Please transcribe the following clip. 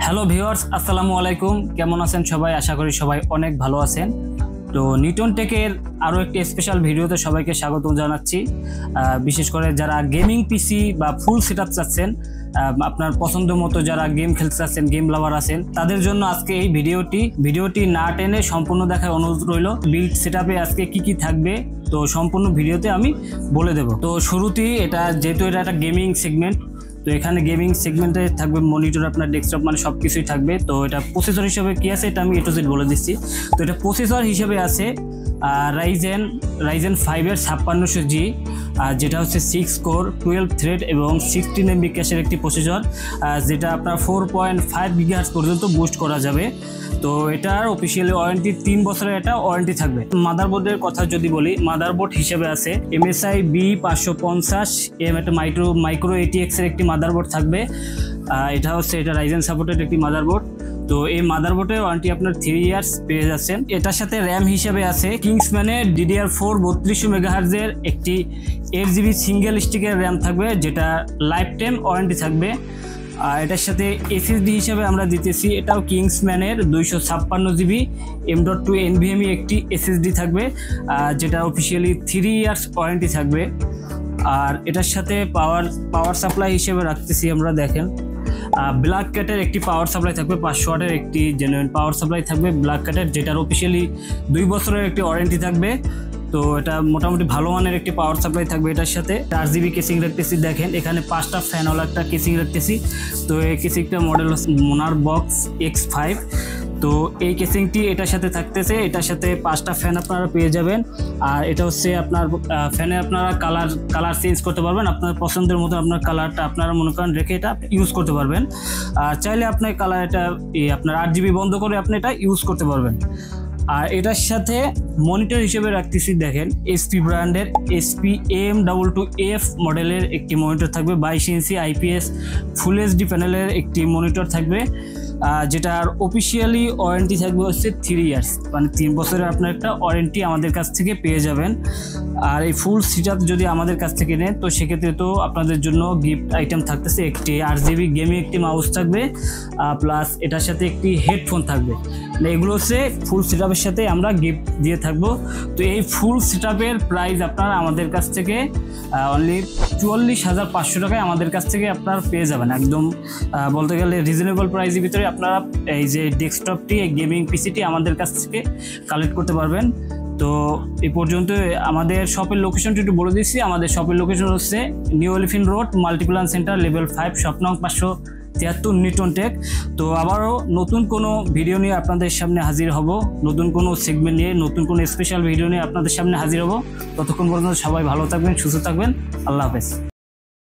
Hello viewers, আসসালামু আলাইকুম। কেমন আছেন সবাই? আশা করি সবাই অনেক ভালো আছেন। তো নিউটন টেকের আরও একটি স্পেশাল ভিডিওতে সবাইকে স্বাগত জানাচ্ছি। বিশেষ করে যারা গেমিং পিসি বা ফুল সেটআপ চাচ্ছেন, আপনার পছন্দ মতো যারা গেম খেলতে চাচ্ছেন, গেম লাভার আছেন, তাদের জন্য আজকে এই ভিডিওটি না টেনে সম্পূর্ণ দেখার অনুরোধ রইল। বিল্ড সেটআপে আজকে কি থাকবে তো সম্পূর্ণ ভিডিওতে আমি বলে দেব। তো শুরুতেই যেহেতু এটা একটা গেমিং সেগমেন্ট, তো এখানে গেমিং সেগমেন্টে থাকবে মনিটর, আপনার ডেস্কটপ, মানে সব কিছুই থাকবে। তো এটা প্রসেসর হিসেবে কি আছে এটা আমি A to Z বলে দিচ্ছি। তো এটা প্রসেসর হিসেবে আছে রাইজেন 5-এর 5600G, যেটা হচ্ছে 6 কোর 12 থ্রেড এবং 16 MB ক্যাশের একটি প্রসেসর, যেটা আপনার 4.5 GHz পর্যন্ত বুস্ট করা যাবে। তো এটার অফিসিয়ালি ওয়ারেন্টি 3 বছরের একটা ওয়ারেন্টি থাকবে। মাদারবোর্ডের কথা যদি বলি, মাদারবোর্ড হিসেবে আছে MSI B550 একটা মাইক্রো ATX এর একটি মাদারবোর্ড থাকবে। এটা রাইজেন সাপোর্টেড একটি মাদারবোর্ড। তো এই মাদারবোর্ডের ওয়ারেন্টি আপনার 3 ইয়ার্স পেয়ে যাচ্ছেন। এটার সাথে র্যাম হিসেবে আছে কিংসম্যানের DDR4 3200 MHz এর একটি 8GB সিঙ্গেল স্টিকের র্যাম থাকবে, যেটা লাইফ টাইম ওয়ারেন্টি থাকবে। আর এটার সাথে SSD হিসেবে আমরা দিতেছি, এটাও কিংসম্যানের 256GB M.2 NVMe একটি SSD থাকবে, যেটা অফিসিয়ালি 3 ইয়ার্স ওয়ারেন্টি থাকবে। আর এটার সাথে পাওয়ার সাপ্লাই হিসেবে রাখতেছি আমরা, দেখেন ব্ল্যাক ক্যাটের একটি পাওয়ার সাপ্লাই থাকবে, 500 ওয়াটের একটি জেনুইন পাওয়ার সাপ্লাই থাকবে ব্ল্যাক ক্যাটের, যেটার অফিসিয়ালি 2 বছরের একটি ওয়ারেন্টি থাকবে। তো এটা মোটামুটি ভালো মানের একটি পাওয়ার সাপ্লাই থাকবে। এটার সাথে 4GB কেসিং রাখতেছি, দেখেন এখানে 5টা ফ্যানওয়ালা একটা কেসিং রাখতেছি। তো এই কেসিংটা মডেল হচ্ছে মোনার বক্স X5। তো এই কেসিংটি এটার সাথে থাকতেছে, এটার সাথে 5টা ফ্যান আপনারা পেয়ে যাবেন। আর এটা হচ্ছে আপনার ফ্যানে আপনারা কালার চেঞ্জ করতে পারবেন, আপনার পছন্দের মতো আপনার কালারটা আপনারা মনে করেন রেখে এটা ইউজ করতে পারবেন। আর চাইলে আপনার কালার আপনার 8GB বন্ধ করে আপনি এটা ইউজ করতে পারবেন। আর এটার সাথে মনিটর হিসেবে রাখতেছি, দেখেন HP ব্র্যান্ডের SPM22F মডেলের একটি মনিটর থাকবে, 22 ইঞ্চি IPS ফুল HD প্যানেলের একটি মনিটর থাকবে, যেটার অফিসিয়ালি ওয়ারেন্টি থাকবে হচ্ছে 3 ইয়ার্স, মানে 3 বছরের আপনার একটা ওয়ারেন্টি আমাদের কাছ থেকে পেয়ে যাবেন। আর এই ফুল সেটআপ যদি আমাদের কাছ থেকে নেন তো সেক্ষেত্রে তো আপনাদের জন্য গিফট আইটেম থাকতেছে, একটি 8GB গেমিং একটি মাউস থাকবে, প্লাস এটার সাথে একটি হেডফোন থাকবে। এগুলো হচ্ছে ফুল সেটআপের সাথে আমরা গিফট দিয়ে থাকবো। তো এই ফুল সেটআপের প্রাইস আপনারা আমাদের কাছ থেকে অনলি 44,500 টাকায় আমাদের কাছ থেকে আপনারা পেয়ে যাবেন। একদম বলতে গেলে রিজনেবল প্রাইসের ভিতরে আপনারা এই যে ডেস্কটপটি, এই গেমিং পিসিটি আমাদের কাছ থেকে কালেক্ট করতে পারবেন। তো এই পর্যন্ত আমাদের শপের লোকেশনটি একটু বলে দিচ্ছি। আমাদের শপের লোকেশন হচ্ছে new elephant road, Multiplan centre, level 5, shop নং 573, নিউটন টেক। তো আবারও নতুন কোনো ভিডিও নিয়ে আপনাদের সামনে হাজির হব, নতুন কোনো সেগমেন্ট নিয়ে, নতুন কোনো স্পেশাল ভিডিও নিয়ে আপনাদের সামনে হাজির হব। ততক্ষণ পর্যন্ত সবাই ভালো থাকবেন, সুস্থ থাকবেন। আল্লাহ হাফেজ।